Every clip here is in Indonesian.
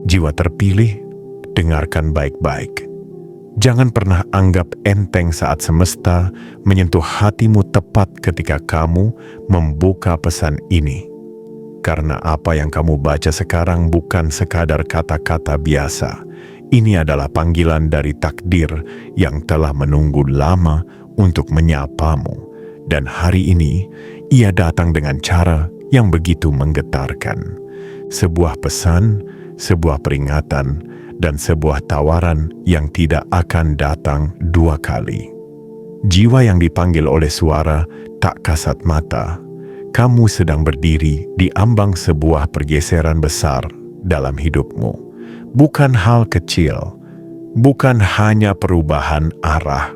Jiwa terpilih, dengarkan baik-baik. Jangan pernah anggap enteng saat semesta menyentuh hatimu tepat ketika kamu membuka pesan ini. Karena apa yang kamu baca sekarang bukan sekadar kata-kata biasa. Ini adalah panggilan dari takdir yang telah menunggu lama untuk menyapamu. Dan hari ini, ia datang dengan cara yang begitu menggetarkan. Sebuah pesan, sebuah peringatan, dan sebuah tawaran yang tidak akan datang dua kali. Jiwa yang dipanggil oleh suara tak kasat mata. Kamu sedang berdiri di ambang sebuah pergeseran besar dalam hidupmu. Bukan hal kecil, bukan hanya perubahan arah,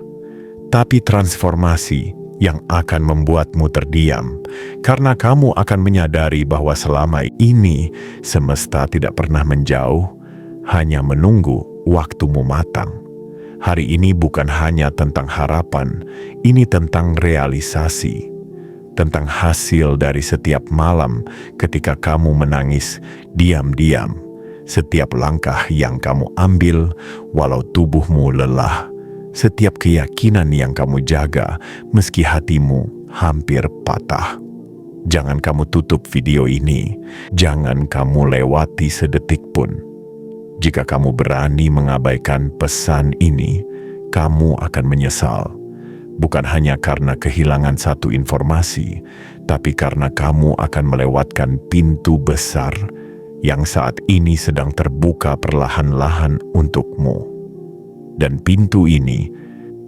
tapi transformasi yang akan membuatmu terdiam, karena kamu akan menyadari bahwa selama ini semesta tidak pernah menjauh, hanya menunggu waktumu matang. Hari ini bukan hanya tentang harapan, ini tentang realisasi, tentang hasil dari setiap malam ketika kamu menangis diam-diam, setiap langkah yang kamu ambil walau tubuhmu lelah, setiap keyakinan yang kamu jaga meski hatimu hampir patah. Jangan kamu tutup video ini, jangan kamu lewati sedetik pun. Jika kamu berani mengabaikan pesan ini, kamu akan menyesal. Bukan hanya karena kehilangan satu informasi, tapi karena kamu akan melewatkan pintu besar yang saat ini sedang terbuka perlahan-lahan untukmu. Dan pintu ini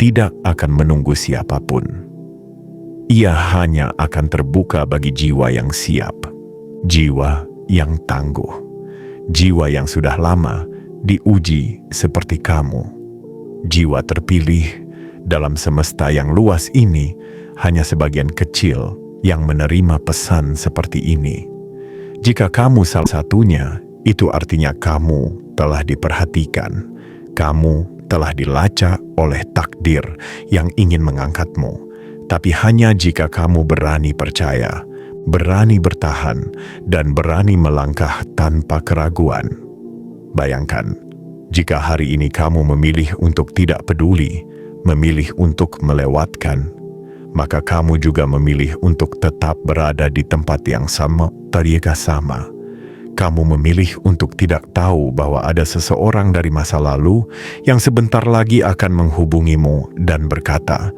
tidak akan menunggu siapapun. Ia hanya akan terbuka bagi jiwa yang siap, jiwa yang tangguh. Jiwa yang sudah lama diuji seperti kamu. Jiwa terpilih dalam semesta yang luas ini hanya sebagian kecil yang menerima pesan seperti ini. Jika kamu salah satunya, itu artinya kamu telah diperhatikan. Kamu telah dilacak oleh takdir yang ingin mengangkatmu. Tapi hanya jika kamu berani percaya, berani bertahan, dan berani melangkah tanpa keraguan. Bayangkan, jika hari ini kamu memilih untuk tidak peduli, memilih untuk melewatkan, maka kamu juga memilih untuk tetap berada di tempat yang sama, tariqa sama. Kamu memilih untuk tidak tahu bahwa ada seseorang dari masa lalu yang sebentar lagi akan menghubungimu dan berkata,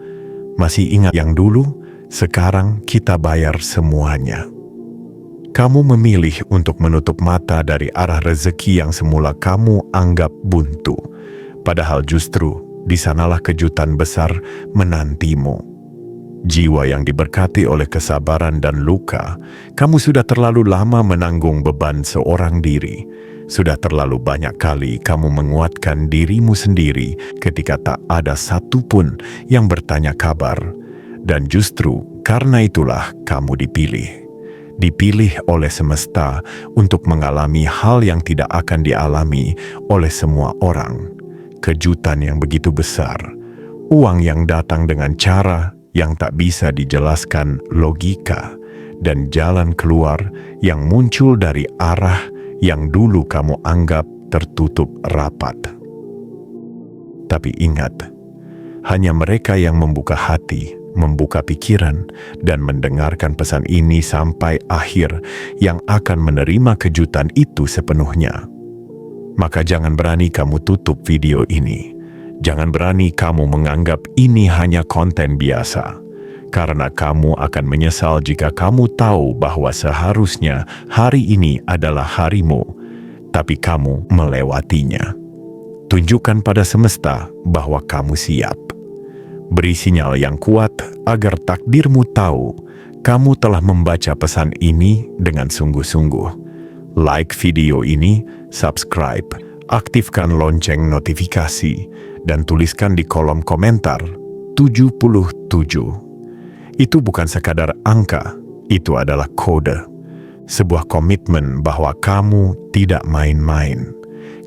"Masih ingat yang dulu? Sekarang kita bayar semuanya." Kamu memilih untuk menutup mata dari arah rezeki yang semula kamu anggap buntu. Padahal justru di sanalah kejutan besar menantimu. Jiwa yang diberkati oleh kesabaran dan luka, kamu sudah terlalu lama menanggung beban seorang diri. Sudah terlalu banyak kali kamu menguatkan dirimu sendiri ketika tak ada satupun yang bertanya kabar. Dan justru karena itulah kamu dipilih. Dipilih oleh semesta untuk mengalami hal yang tidak akan dialami oleh semua orang. Kejutan yang begitu besar, uang yang datang dengan cara yang tak bisa dijelaskan logika, dan jalan keluar yang muncul dari arah yang dulu kamu anggap tertutup rapat. Tapi ingat, hanya mereka yang membuka hati, membuka pikiran, dan mendengarkan pesan ini sampai akhir yang akan menerima kejutan itu sepenuhnya. Maka jangan berani kamu tutup video ini. Jangan berani kamu menganggap ini hanya konten biasa. Karena kamu akan menyesal jika kamu tahu bahwa seharusnya hari ini adalah harimu, tapi kamu melewatinya. Tunjukkan pada semesta bahwa kamu siap. Beri sinyal yang kuat agar takdirmu tahu kamu telah membaca pesan ini dengan sungguh-sungguh. Like video ini, subscribe, aktifkan lonceng notifikasi, dan tuliskan di kolom komentar 77. Itu bukan sekadar angka, itu adalah kode. Sebuah komitmen bahwa kamu tidak main-main.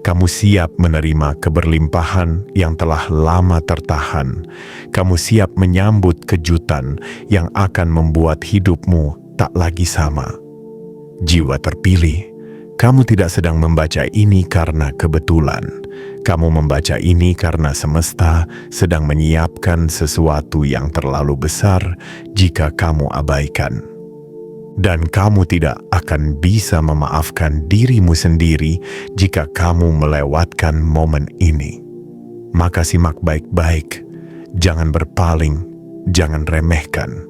Kamu siap menerima keberlimpahan yang telah lama tertahan. Kamu siap menyambut kejutan yang akan membuat hidupmu tak lagi sama. Jiwa terpilih, Kamu tidak sedang membaca ini karena kebetulan. Kamu membaca ini karena semesta sedang menyiapkan sesuatu yang terlalu besar jika kamu abaikan. Dan kamu tidak akan bisa memaafkan dirimu sendiri jika kamu melewatkan momen ini. Maka simak baik-baik, jangan berpaling, jangan remehkan.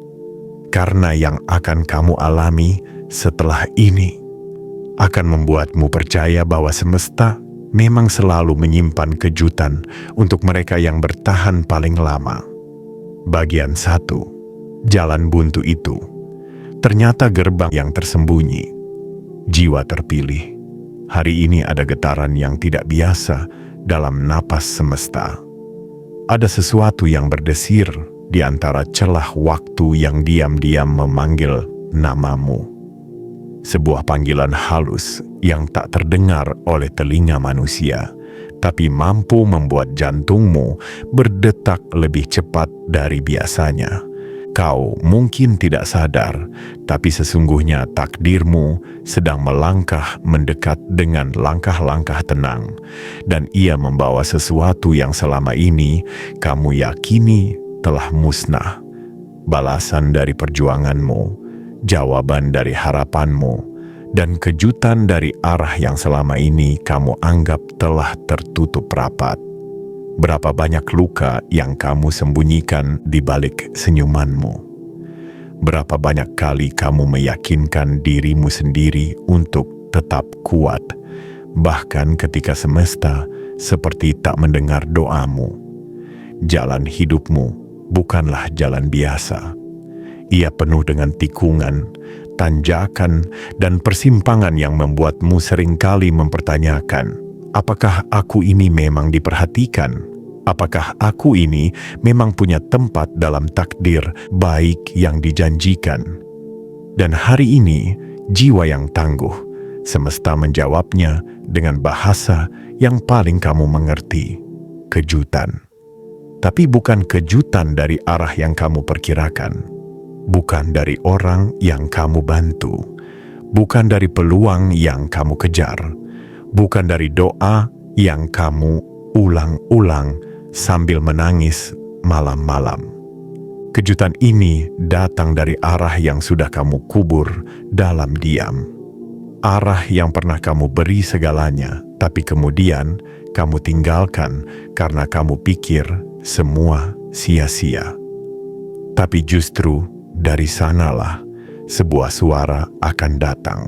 Karena yang akan kamu alami setelah ini akan membuatmu percaya bahwa semesta memang selalu menyimpan kejutan untuk mereka yang bertahan paling lama. Bagian 1. Jalan buntu itu ternyata gerbang yang tersembunyi. Jiwa terpilih. Hari ini ada getaran yang tidak biasa dalam napas semesta. Ada sesuatu yang berdesir di antara celah waktu yang diam-diam memanggil namamu. Sebuah panggilan halus yang tak terdengar oleh telinga manusia, tapi mampu membuat jantungmu berdetak lebih cepat dari biasanya. Kau mungkin tidak sadar, tapi sesungguhnya takdirmu sedang melangkah mendekat dengan langkah-langkah tenang, dan ia membawa sesuatu yang selama ini kamu yakini telah musnah. Balasan dari perjuanganmu, jawaban dari harapanmu, dan kejutan dari arah yang selama ini kamu anggap telah tertutup rapat. Berapa banyak luka yang kamu sembunyikan di balik senyumanmu? Berapa banyak kali kamu meyakinkan dirimu sendiri untuk tetap kuat, bahkan ketika semesta seperti tak mendengar doamu? Jalan hidupmu bukanlah jalan biasa. Ia penuh dengan tikungan, tanjakan, dan persimpangan yang membuatmu seringkali mempertanyakan, apakah aku ini memang diperhatikan? Apakah aku ini memang punya tempat dalam takdir baik yang dijanjikan? Dan hari ini, jiwa yang tangguh, semesta menjawabnya dengan bahasa yang paling kamu mengerti, kejutan. Tapi bukan kejutan dari arah yang kamu perkirakan. Bukan dari orang yang kamu bantu, bukan dari peluang yang kamu kejar, bukan dari doa yang kamu ulang-ulang sambil menangis malam-malam. Kejutan ini datang dari arah yang sudah kamu kubur dalam diam. Arah yang pernah kamu beri segalanya, tapi kemudian kamu tinggalkan karena kamu pikir semua sia-sia. Tapi justru dari sanalah sebuah suara akan datang.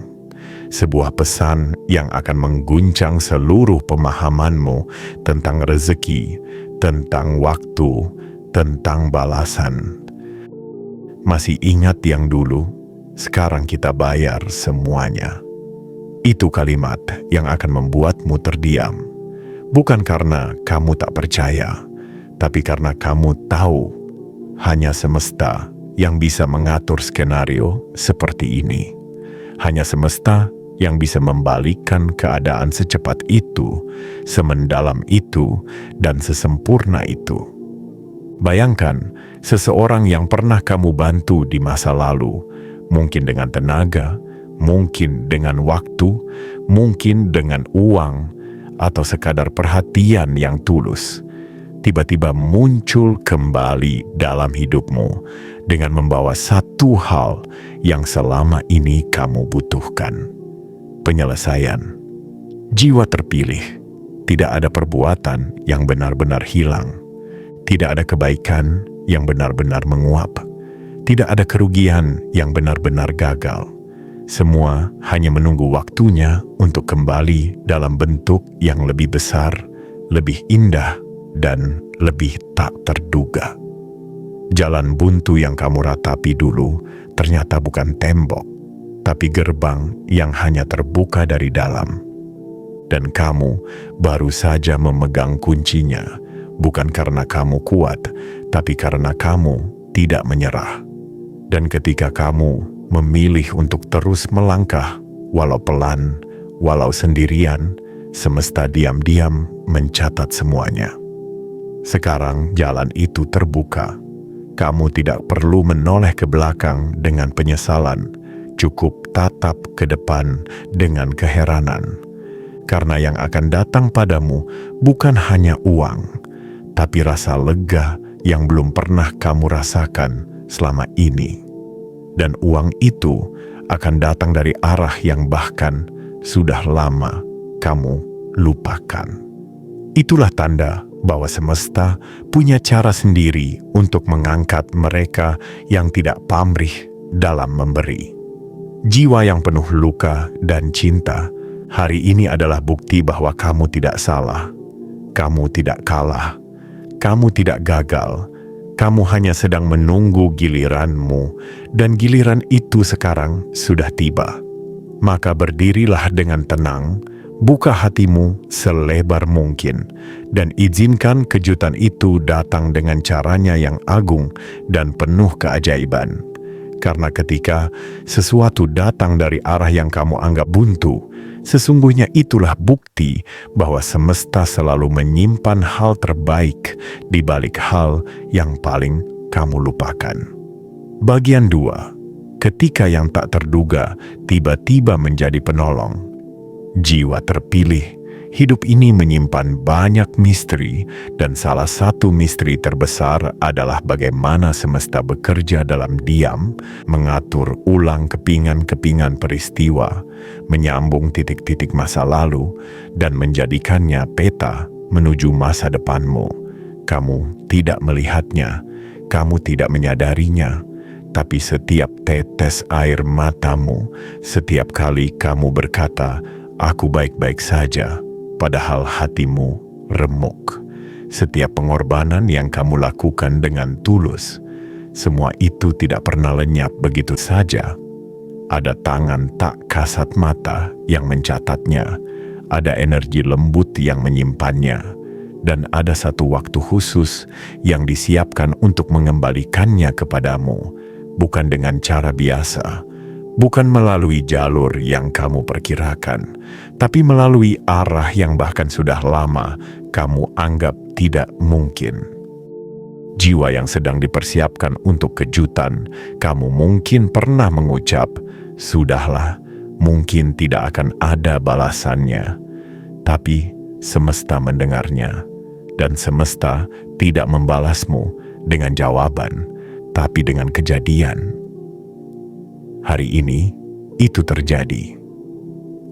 Sebuah pesan yang akan mengguncang seluruh pemahamanmu tentang rezeki, tentang waktu, tentang balasan. Masih ingat yang dulu? Sekarang kita bayar semuanya. Itu kalimat yang akan membuatmu terdiam. Bukan karena kamu tak percaya, tapi karena kamu tahu hanya semesta yang bisa mengatur skenario seperti ini. Hanya semesta yang bisa membalikkan keadaan secepat itu, semendalam itu, dan sesempurna itu. Bayangkan seseorang yang pernah kamu bantu di masa lalu, mungkin dengan tenaga, mungkin dengan waktu, mungkin dengan uang, atau sekadar perhatian yang tulus, tiba-tiba muncul kembali dalam hidupmu dengan membawa satu hal yang selama ini kamu butuhkan. Penyelesaian. Jiwa terpilih. Tidak ada perbuatan yang benar-benar hilang. Tidak ada kebaikan yang benar-benar menguap. Tidak ada kerugian yang benar-benar gagal. Semua hanya menunggu waktunya untuk kembali dalam bentuk yang lebih besar, lebih indah, dan lebih tak terduga. Jalan buntu yang kamu ratapi dulu ternyata bukan tembok, tapi gerbang yang hanya terbuka dari dalam. Dan kamu baru saja memegang kuncinya, bukan karena kamu kuat, tapi karena kamu tidak menyerah. Dan ketika kamu memilih untuk terus melangkah, walau pelan, walau sendirian, semesta diam-diam mencatat semuanya. Sekarang jalan itu terbuka. Kamu tidak perlu menoleh ke belakang dengan penyesalan. cukup tatap ke depan dengan keheranan. Karena yang akan datang padamu bukan hanya uang, tapi rasa lega yang belum pernah kamu rasakan selama ini. Dan uang itu akan datang dari arah yang bahkan sudah lama kamu lupakan. Itulah tanda bahwa semesta punya cara sendiri untuk mengangkat mereka yang tidak pamrih dalam memberi. Jiwa yang penuh luka dan cinta hari ini adalah bukti bahwa kamu tidak salah, kamu tidak kalah, kamu tidak gagal. Kamu hanya sedang menunggu giliranmu, dan giliran itu sekarang sudah tiba. Maka berdirilah dengan tenang, buka hatimu selebar mungkin, dan izinkan kejutan itu datang dengan caranya yang agung dan penuh keajaiban. Karena ketika sesuatu datang dari arah yang kamu anggap buntu, sesungguhnya itulah bukti bahwa semesta selalu menyimpan hal terbaik di balik hal yang paling kamu lupakan. Bagian 2. Ketika yang tak terduga tiba-tiba menjadi penolong. Jiwa terpilih. Hidup ini menyimpan banyak misteri, dan salah satu misteri terbesar adalah bagaimana semesta bekerja dalam diam, mengatur ulang kepingan-kepingan peristiwa, menyambung titik-titik masa lalu, dan menjadikannya peta menuju masa depanmu. Kamu tidak melihatnya, kamu tidak menyadarinya, tapi setiap tetes air matamu, setiap kali kamu berkata, "Aku baik-baik saja," padahal hatimu remuk. Setiap pengorbanan yang kamu lakukan dengan tulus, semua itu tidak pernah lenyap begitu saja. Ada tangan tak kasat mata yang mencatatnya, ada energi lembut yang menyimpannya, dan ada satu waktu khusus yang disiapkan untuk mengembalikannya kepadamu, bukan dengan cara biasa, bukan melalui jalur yang kamu perkirakan, tapi melalui arah yang bahkan sudah lama kamu anggap tidak mungkin. Jiwa yang sedang dipersiapkan untuk kejutan, kamu mungkin pernah mengucap, "Sudahlah, mungkin tidak akan ada balasannya." Tapi semesta mendengarnya, dan semesta tidak membalasmu dengan jawaban, tapi dengan kejadian. Hari ini, itu terjadi.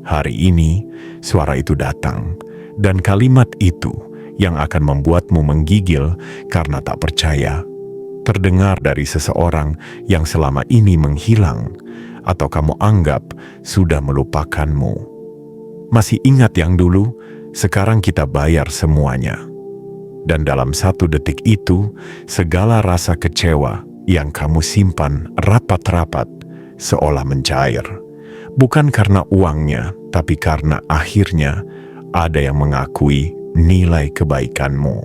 Hari ini, suara itu datang, dan kalimat itu yang akan membuatmu menggigil karena tak percaya, terdengar dari seseorang yang selama ini menghilang, atau kamu anggap sudah melupakanmu. Masih ingat yang dulu? Sekarang kita bayar semuanya. Dan dalam 1 detik itu, segala rasa kecewa yang kamu simpan rapat-rapat seolah mencair, bukan karena uangnya, tapi karena akhirnya ada yang mengakui nilai kebaikanmu.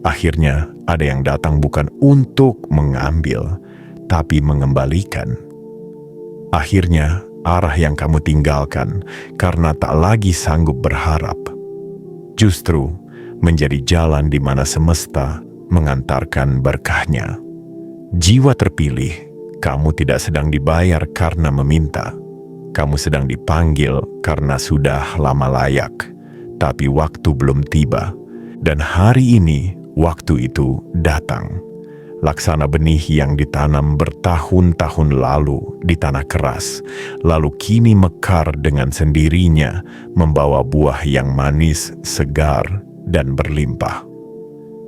Akhirnya ada yang datang bukan untuk mengambil, tapi mengembalikan. Akhirnya arah yang kamu tinggalkan karena tak lagi sanggup berharap, justru menjadi jalan di mana semesta mengantarkan berkahnya. Jiwa terpilih, kamu tidak sedang dibayar karena meminta. Kamu sedang dipanggil karena sudah lama layak, tapi waktu belum tiba. Dan hari ini, waktu itu datang. Laksana benih yang ditanam bertahun-tahun lalu di tanah keras, lalu kini mekar dengan sendirinya, membawa buah yang manis, segar, dan berlimpah.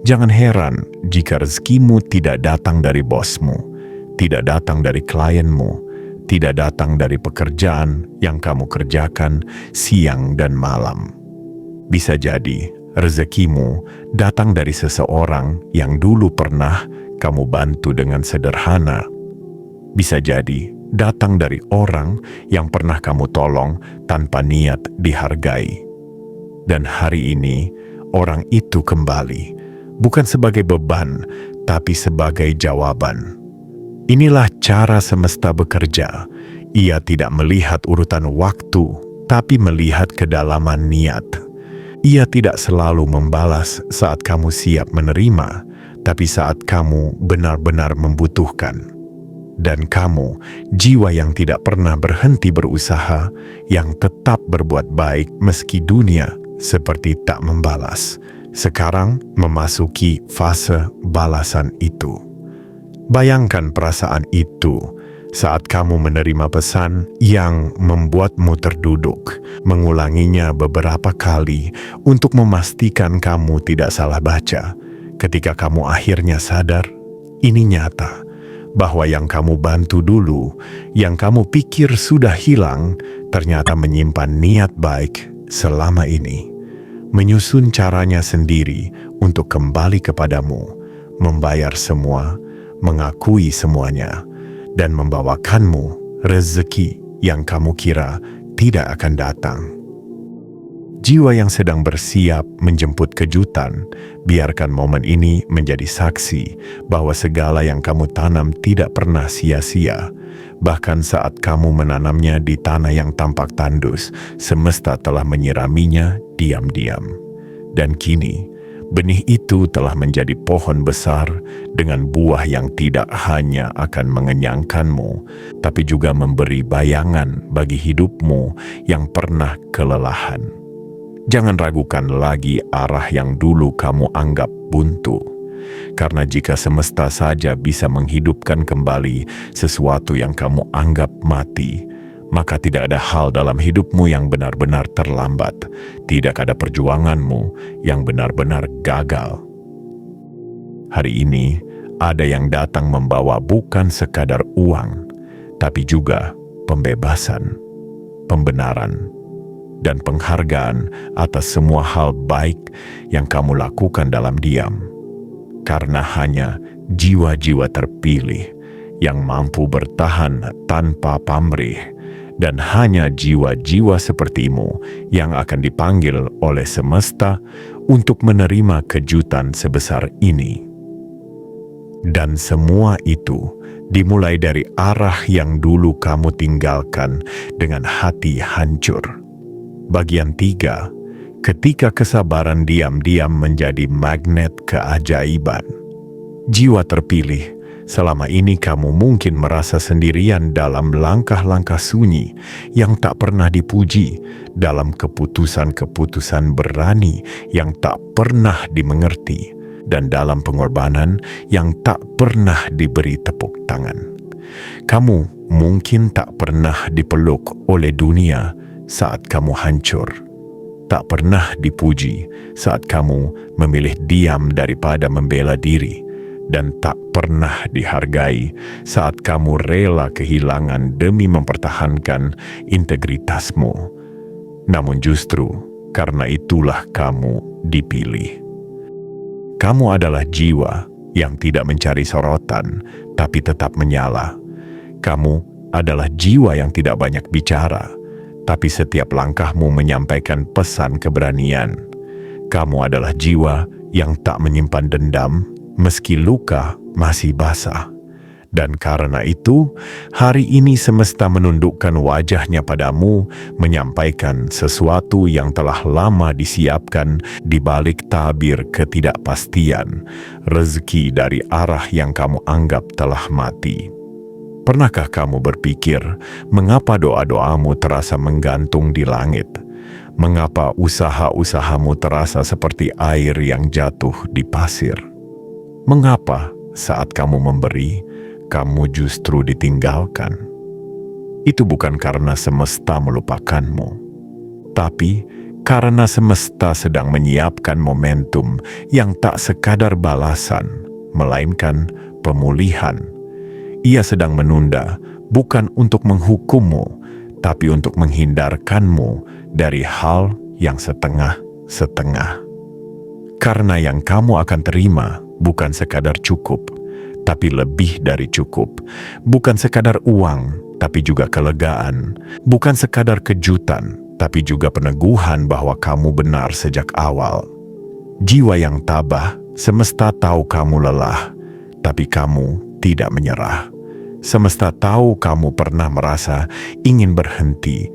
Jangan heran jika rezekimu tidak datang dari bosmu, tidak datang dari klienmu, tidak datang dari pekerjaan yang kamu kerjakan siang dan malam. Bisa jadi rezekimu datang dari seseorang yang dulu pernah kamu bantu dengan sederhana. Bisa jadi datang dari orang yang pernah kamu tolong tanpa niat dihargai. Dan hari ini orang itu kembali, bukan sebagai beban, tapi sebagai jawaban. Inilah cara semesta bekerja. Ia tidak melihat urutan waktu, tapi melihat kedalaman niat. Ia tidak selalu membalas saat kamu siap menerima, tapi saat kamu benar-benar membutuhkan. Dan kamu, jiwa yang tidak pernah berhenti berusaha, yang tetap berbuat baik meski dunia seperti tak membalas, sekarang memasuki fase balasan itu. Bayangkan perasaan itu saat kamu menerima pesan yang membuatmu terduduk, mengulanginya beberapa kali untuk memastikan kamu tidak salah baca. Ketika kamu akhirnya sadar, ini nyata, bahwa yang kamu bantu dulu, yang kamu pikir sudah hilang, ternyata menyimpan niat baik selama ini. Menyusun caranya sendiri untuk kembali kepadamu, membayar semua, mengakui semuanya, dan membawakanmu rezeki yang kamu kira tidak akan datang. Jiwa yang sedang bersiap menjemput kejutan, biarkan momen ini menjadi saksi bahwa segala yang kamu tanam tidak pernah sia-sia. Bahkan saat kamu menanamnya di tanah yang tampak tandus, semesta telah menyiraminya diam-diam. Dan kini, benih itu telah menjadi pohon besar dengan buah yang tidak hanya akan mengenyangkanmu, tapi juga memberi bayangan bagi hidupmu yang pernah kelelahan. Jangan ragukan lagi arah yang dulu kamu anggap buntu. Karena jika semesta saja bisa menghidupkan kembali sesuatu yang kamu anggap mati, maka tidak ada hal dalam hidupmu yang benar-benar terlambat. Tidak ada perjuanganmu yang benar-benar gagal. Hari ini, ada yang datang membawa bukan sekadar uang, tapi juga pembebasan, pembenaran, dan penghargaan atas semua hal baik yang kamu lakukan dalam diam. Karena hanya jiwa-jiwa terpilih yang mampu bertahan tanpa pamrih, dan hanya jiwa-jiwa sepertimu yang akan dipanggil oleh semesta untuk menerima kejutan sebesar ini. Dan semua itu dimulai dari arah yang dulu kamu tinggalkan dengan hati hancur. Bagian 3, ketika kesabaran diam-diam menjadi magnet keajaiban. Jiwa terpilih, selama ini kamu mungkin merasa sendirian dalam langkah-langkah sunyi yang tak pernah dipuji, dalam keputusan-keputusan berani yang tak pernah dimengerti, dan dalam pengorbanan yang tak pernah diberi tepuk tangan. Kamu mungkin tak pernah dipeluk oleh dunia saat kamu hancur, tak pernah dipuji saat kamu memilih diam daripada membela diri, dan tak pernah dihargai saat kamu rela kehilangan demi mempertahankan integritasmu. Namun justru karena itulah kamu dipilih. Kamu adalah jiwa yang tidak mencari sorotan, tapi tetap menyala. Kamu adalah jiwa yang tidak banyak bicara, tapi setiap langkahmu menyampaikan pesan keberanian. Kamu adalah jiwa yang tak menyimpan dendam, meski luka masih basah. Dan karena itu, hari ini semesta menundukkan wajahnya padamu, menyampaikan sesuatu yang telah lama disiapkan di balik tabir ketidakpastian, rezeki dari arah yang kamu anggap telah mati. Pernahkah kamu berpikir, mengapa doa-doamu terasa menggantung di langit? Mengapa usaha-usahamu terasa seperti air yang jatuh di pasir? Mengapa saat kamu memberi, kamu justru ditinggalkan? Itu bukan karena semesta melupakanmu, tapi karena semesta sedang menyiapkan momentum yang tak sekadar balasan, melainkan pemulihan. Ia sedang menunda, bukan untuk menghukummu, tapi untuk menghindarkanmu dari hal yang setengah-setengah. Karena yang kamu akan terima bukan sekadar cukup, tapi lebih dari cukup. Bukan sekadar uang, tapi juga kelegaan. Bukan sekadar kejutan, tapi juga peneguhan bahwa kamu benar sejak awal. Jiwa yang tabah, semesta tahu kamu lelah, tapi kamu tidak menyerah. Semesta tahu kamu pernah merasa ingin berhenti,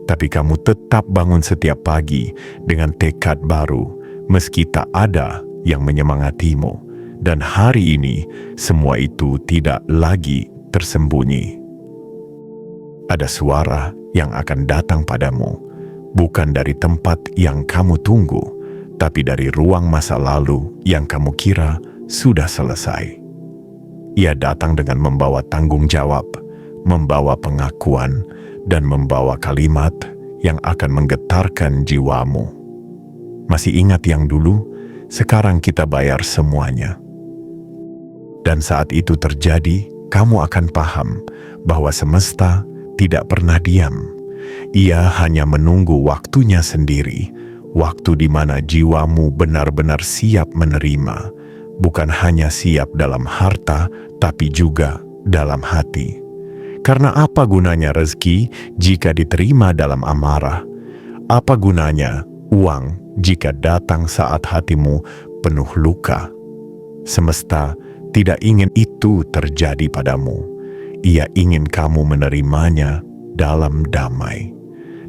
tapi kamu tetap bangun setiap pagi dengan tekad baru, meski tak ada yang menyemangatimu. Dan hari ini, semua itu tidak lagi tersembunyi. Ada suara yang akan datang padamu, bukan dari tempat yang kamu tunggu, tapi dari ruang masa lalu yang kamu kira sudah selesai. Ia datang dengan membawa tanggung jawab, membawa pengakuan, dan membawa kalimat yang akan menggetarkan jiwamu. Masih ingat yang dulu? Sekarang kita bayar semuanya. Dan saat itu terjadi, kamu akan paham bahwa semesta tidak pernah diam. Ia hanya menunggu waktunya sendiri, waktu di mana jiwamu benar-benar siap menerima, bukan hanya siap dalam harta, tapi juga dalam hati. Karena apa gunanya rezeki jika diterima dalam amarah? Apa gunanya uang jika datang saat hatimu penuh luka? Semesta tidak ingin itu terjadi padamu. Ia ingin kamu menerimanya dalam damai,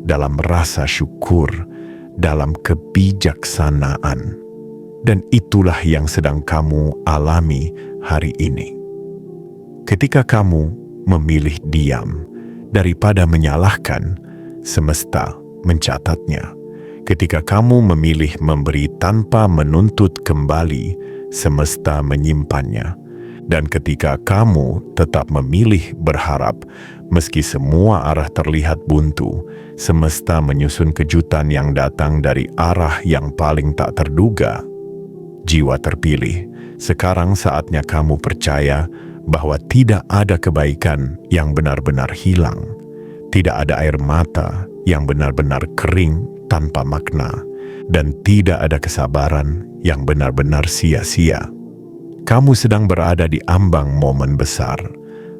dalam rasa syukur, dalam kebijaksanaan. Dan itulah yang sedang kamu alami hari ini. Ketika kamu memilih diam daripada menyalahkan, semesta mencatatnya. Ketika kamu memilih memberi tanpa menuntut kembali, semesta menyimpannya. Dan ketika kamu tetap memilih berharap, meski semua arah terlihat buntu, semesta menyusun kejutan yang datang dari arah yang paling tak terduga. Jiwa terpilih, sekarang saatnya kamu percaya bahwa tidak ada kebaikan yang benar-benar hilang. Tidak ada air mata yang benar-benar kering tanpa makna. Dan tidak ada kesabaran yang benar-benar sia-sia. Kamu sedang berada di ambang momen besar.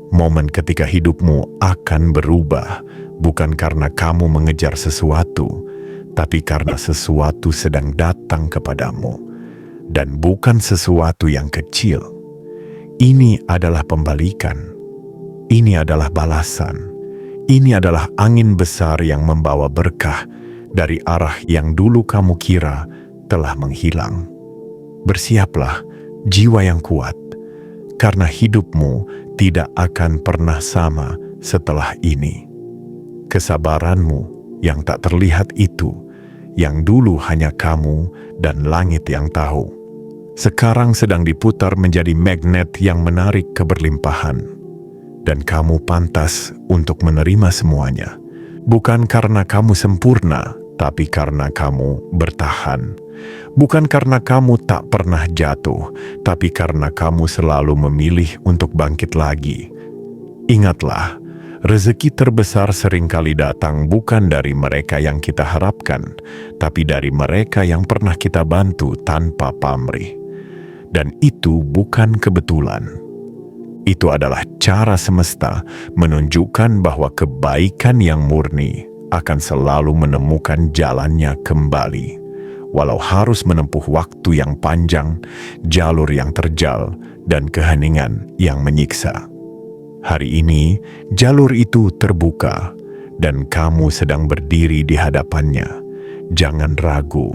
Momen ketika hidupmu akan berubah, bukan karena kamu mengejar sesuatu, tapi karena sesuatu sedang datang kepadamu. Dan bukan sesuatu yang kecil. Ini adalah pembalikan. Ini adalah balasan. Ini adalah angin besar yang membawa berkah dari arah yang dulu kamu kira telah menghilang. Bersiaplah, jiwa yang kuat, karena hidupmu tidak akan pernah sama setelah ini. Kesabaranmu yang tak terlihat itu, yang dulu hanya kamu dan langit yang tahu, sekarang sedang diputar menjadi magnet yang menarik keberlimpahan. Dan kamu pantas untuk menerima semuanya. Bukan karena kamu sempurna, tapi karena kamu bertahan. Bukan karena kamu tak pernah jatuh, tapi karena kamu selalu memilih untuk bangkit lagi. Ingatlah, rezeki terbesar seringkali datang bukan dari mereka yang kita harapkan, tapi dari mereka yang pernah kita bantu tanpa pamrih. Dan itu bukan kebetulan. Itu adalah cara semesta menunjukkan bahwa kebaikan yang murni akan selalu menemukan jalannya kembali. Walau harus menempuh waktu yang panjang, jalur yang terjal, dan keheningan yang menyiksa. Hari ini, jalur itu terbuka, dan kamu sedang berdiri di hadapannya. Jangan ragu,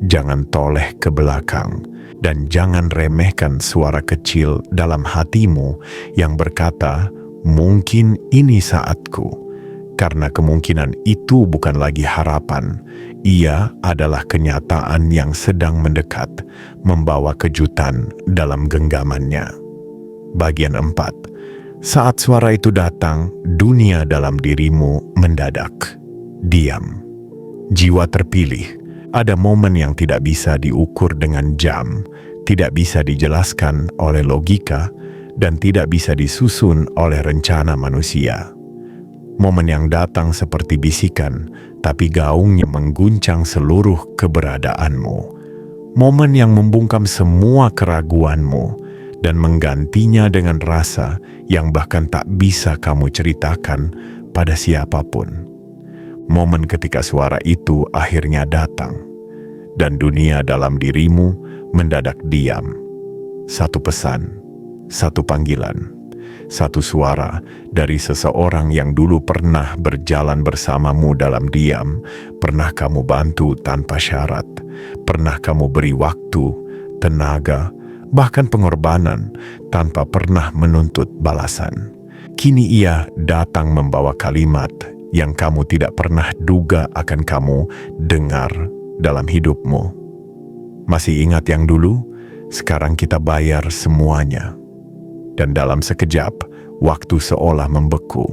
jangan toleh ke belakang, dan jangan remehkan suara kecil dalam hatimu yang berkata, "Mungkin ini saatku." Karena kemungkinan itu bukan lagi harapan, ia adalah kenyataan yang sedang mendekat, membawa kejutan dalam genggamannya. Bagian 4. Saat suara itu datang, dunia dalam dirimu mendadak. Diam. Jiwa terpilih. Ada momen yang tidak bisa diukur dengan jam, tidak bisa dijelaskan oleh logika, dan tidak bisa disusun oleh rencana manusia. Momen yang datang seperti bisikan, tapi gaungnya mengguncang seluruh keberadaanmu. Momen yang membungkam semua keraguanmu dan menggantinya dengan rasa yang bahkan tak bisa kamu ceritakan pada siapapun. Momen ketika suara itu akhirnya datang, dan dunia dalam dirimu mendadak diam. Satu pesan, satu panggilan, satu suara dari seseorang yang dulu pernah berjalan bersamamu dalam diam, pernah kamu bantu tanpa syarat, pernah kamu beri waktu, tenaga, bahkan pengorbanan tanpa pernah menuntut balasan. kini ia datang membawa kalimat yang kamu tidak pernah duga akan kamu dengar dalam hidupmu. Masih ingat yang dulu? Sekarang kita bayar semuanya. Dan dalam sekejap, waktu seolah membeku.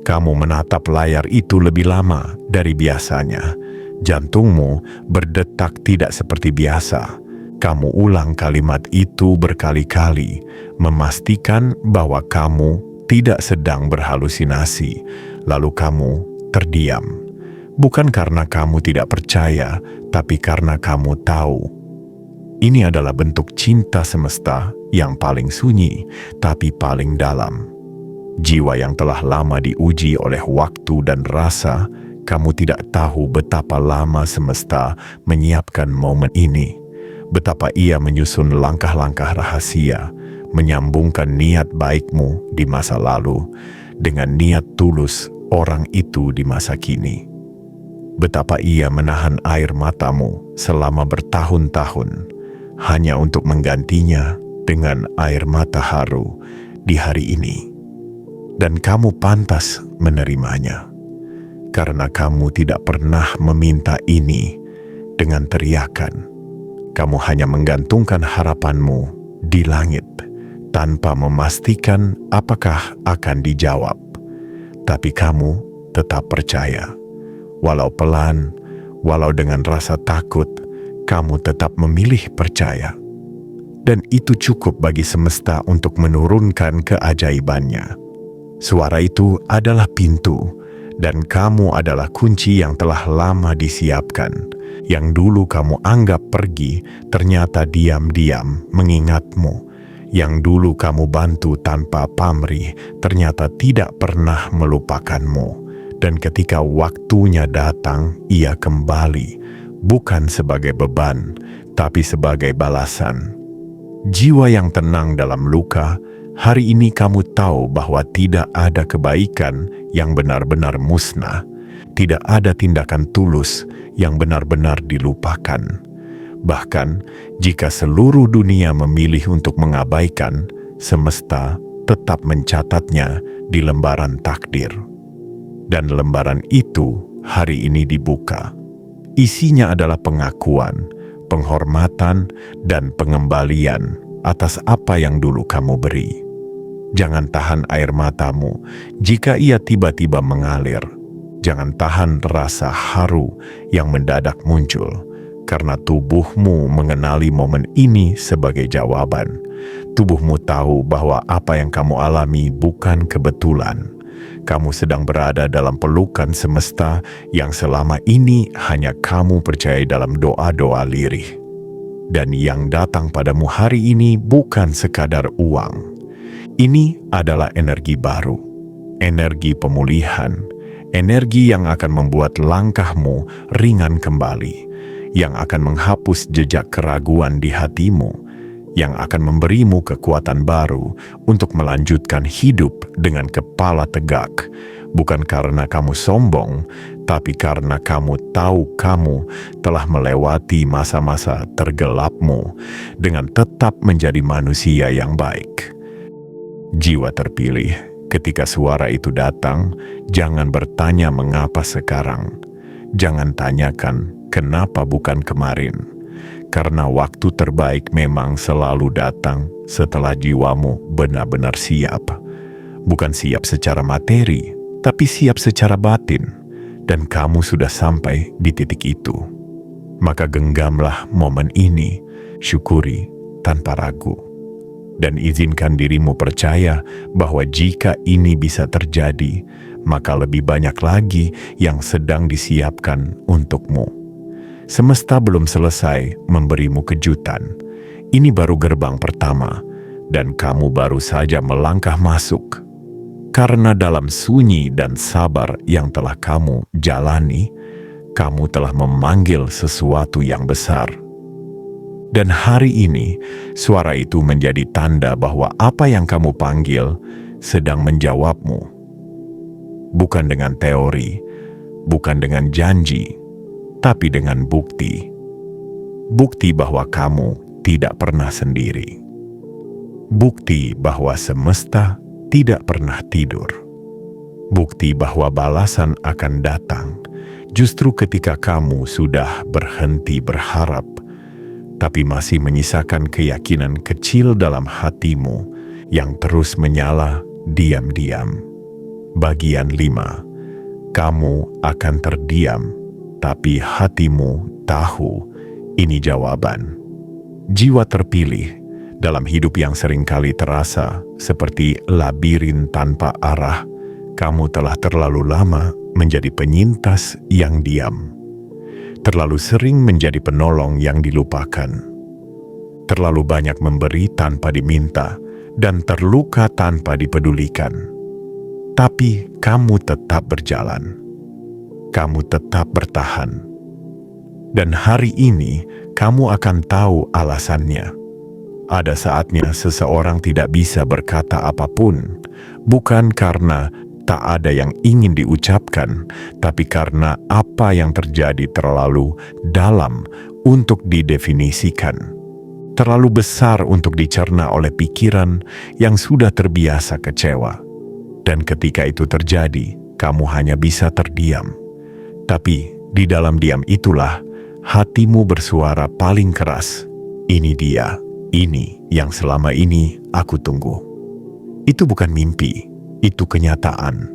Kamu menatap layar itu lebih lama dari biasanya. Jantungmu berdetak tidak seperti biasa. Kamu ulang kalimat itu berkali-kali, memastikan bahwa kamu tidak sedang berhalusinasi. Lalu kamu terdiam. Bukan karena kamu tidak percaya, tapi karena kamu tahu. Ini adalah bentuk cinta semesta yang paling sunyi, tapi paling dalam. Jiwa yang telah lama diuji oleh waktu dan rasa, kamu tidak tahu betapa lama semesta menyiapkan momen ini. Betapa ia menyusun langkah-langkah rahasia, menyambungkan niat baikmu di masa lalu dengan niat tulus orang itu di masa kini. Betapa ia menahan air matamu selama bertahun-tahun, hanya untuk menggantinya dengan air mata haru di hari ini. Dan kamu pantas menerimanya, karena kamu tidak pernah meminta ini dengan teriakan. Kamu hanya menggantungkan harapanmu di langit, tanpa memastikan apakah akan dijawab. Tapi kamu tetap percaya. Walau pelan, walau dengan rasa takut, kamu tetap memilih percaya. Dan itu cukup bagi semesta untuk menurunkan keajaibannya. Suara itu adalah pintu, dan kamu adalah kunci yang telah lama disiapkan. Yang dulu kamu anggap pergi, ternyata diam-diam mengingatmu. Yang dulu kamu bantu tanpa pamrih, ternyata tidak pernah melupakanmu. Dan ketika waktunya datang, ia kembali, bukan sebagai beban, tapi sebagai balasan. Jiwa yang tenang dalam luka, hari ini kamu tahu bahwa tidak ada kebaikan yang benar-benar musnah. Tidak ada tindakan tulus yang benar-benar dilupakan. Bahkan, jika seluruh dunia memilih untuk mengabaikan, semesta tetap mencatatnya di lembaran takdir. Dan lembaran itu hari ini dibuka. Isinya adalah pengakuan, penghormatan, dan pengembalian atas apa yang dulu kamu beri. Jangan tahan air matamu jika ia tiba-tiba mengalir. Jangan tahan rasa haru yang mendadak muncul, karena tubuhmu mengenali momen ini sebagai jawaban. Tubuhmu tahu bahwa apa yang kamu alami bukan kebetulan. Kamu sedang berada dalam pelukan semesta yang selama ini hanya kamu percaya dalam doa-doa lirih. Dan yang datang padamu hari ini bukan sekadar uang. Ini adalah energi baru, energi pemulihan, energi yang akan membuat langkahmu ringan kembali, yang akan menghapus jejak keraguan di hatimu, yang akan memberimu kekuatan baru untuk melanjutkan hidup dengan kepala tegak, bukan karena kamu sombong, tapi karena kamu tahu kamu telah melewati masa-masa tergelapmu dengan tetap menjadi manusia yang baik. Jiwa terpilih, ketika suara itu datang, jangan bertanya mengapa sekarang. Jangan tanyakan kenapa bukan kemarin. Karena waktu terbaik memang selalu datang setelah jiwamu benar-benar siap. Bukan siap secara materi, tapi siap secara batin. Dan kamu sudah sampai di titik itu. Maka genggamlah momen ini, syukuri tanpa ragu. Dan izinkan dirimu percaya bahwa jika ini bisa terjadi, maka lebih banyak lagi yang sedang disiapkan untukmu. Semesta belum selesai memberimu kejutan. Ini baru gerbang pertama, dan kamu baru saja melangkah masuk. Karena dalam sunyi dan sabar yang telah kamu jalani, kamu telah memanggil sesuatu yang besar. Dan hari ini, suara itu menjadi tanda bahwa apa yang kamu panggil sedang menjawabmu. Bukan dengan teori, bukan dengan janji, tapi dengan bukti. Bukti bahwa kamu tidak pernah sendiri. Bukti bahwa semesta tidak pernah tidur. Bukti bahwa balasan akan datang justru ketika kamu sudah berhenti berharap, tapi masih menyisakan keyakinan kecil dalam hatimu yang terus menyala diam-diam. Bagian 5. Kamu akan terdiam, tapi hatimu tahu ini jawaban. Jiwa terpilih dalam hidup yang seringkali terasa seperti labirin tanpa arah. Kamu telah terlalu lama menjadi penyintas yang diam. Terlalu sering menjadi penolong yang dilupakan. Terlalu banyak memberi tanpa diminta dan terluka tanpa dipedulikan. Tapi kamu tetap berjalan. Kamu tetap bertahan. Dan hari ini kamu akan tahu alasannya. Ada saatnya seseorang tidak bisa berkata apapun, bukan karena tak ada yang ingin diucapkan, tapi karena apa yang terjadi terlalu dalam untuk didefinisikan. Terlalu besar untuk dicerna oleh pikiran yang sudah terbiasa kecewa. Dan ketika itu terjadi, kamu hanya bisa terdiam. Tapi di dalam diam itulah hatimu bersuara paling keras. Ini dia, ini yang selama ini aku tunggu. Itu bukan mimpi, itu kenyataan.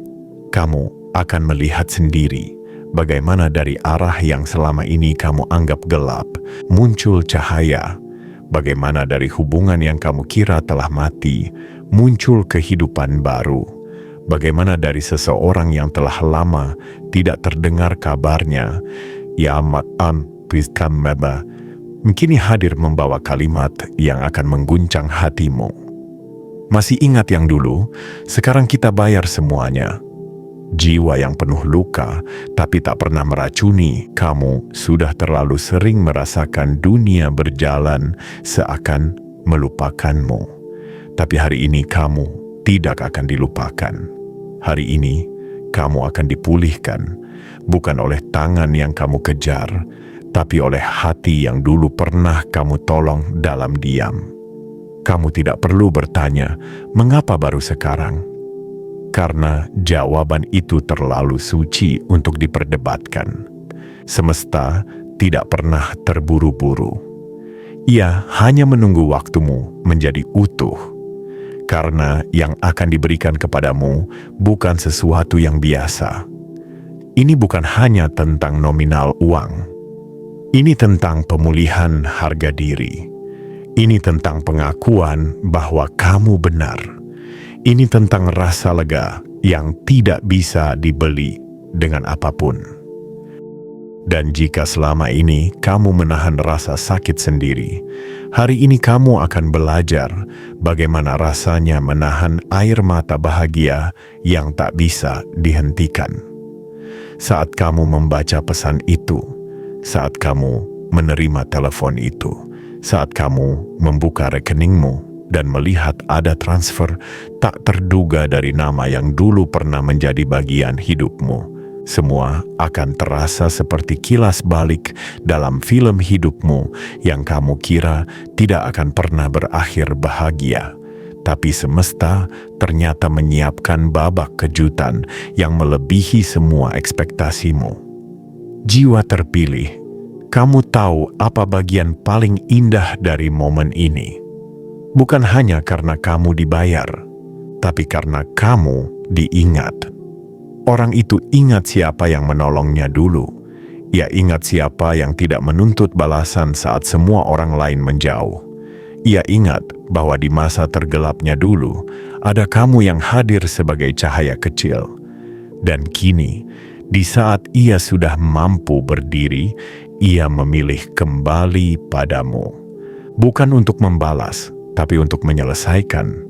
Kamu akan melihat sendiri bagaimana dari arah yang selama ini kamu anggap gelap, muncul cahaya. Bagaimana dari hubungan yang kamu kira telah mati, muncul kehidupan baru. Bagaimana dari seseorang yang telah lama tidak terdengar kabarnya, kini hadir membawa kalimat yang akan mengguncang hatimu. Masih ingat yang dulu? Sekarang kita bayar semuanya. Jiwa yang penuh luka, tapi tak pernah meracuni, kamu sudah terlalu sering merasakan dunia berjalan seakan melupakanmu. Tapi hari ini kamu tidak akan dilupakan. Hari ini kamu akan dipulihkan, bukan oleh tangan yang kamu kejar, tapi oleh hati yang dulu pernah kamu tolong dalam diam. Kamu tidak perlu bertanya, mengapa baru sekarang? Karena jawaban itu terlalu suci untuk diperdebatkan. Semesta tidak pernah terburu-buru. Ia hanya menunggu waktumu menjadi utuh. Karena yang akan diberikan kepadamu bukan sesuatu yang biasa. Ini bukan hanya tentang nominal uang. Ini tentang pemulihan harga diri. Ini tentang pengakuan bahwa kamu benar. Ini tentang rasa lega yang tidak bisa dibeli dengan apapun. Dan jika selama ini kamu menahan rasa sakit sendiri, hari ini kamu akan belajar bagaimana rasanya menahan air mata bahagia yang tak bisa dihentikan. Saat kamu membaca pesan itu, saat kamu menerima telepon itu, saat kamu membuka rekeningmu dan melihat ada transfer tak terduga dari nama yang dulu pernah menjadi bagian hidupmu, semua akan terasa seperti kilas balik dalam film hidupmu yang kamu kira tidak akan pernah berakhir bahagia. Tapi semesta ternyata menyiapkan babak kejutan yang melebihi semua ekspektasimu. Jiwa terpilih, kamu tahu apa bagian paling indah dari momen ini? Bukan hanya karena kamu dibayar, tapi karena kamu diingat. Orang itu ingat siapa yang menolongnya dulu. Ia ingat siapa yang tidak menuntut balasan saat semua orang lain menjauh. Ia ingat bahwa di masa tergelapnya dulu, ada kamu yang hadir sebagai cahaya kecil. Dan kini, di saat ia sudah mampu berdiri, ia memilih kembali padamu. Bukan untuk membalas, tapi untuk menyelesaikan.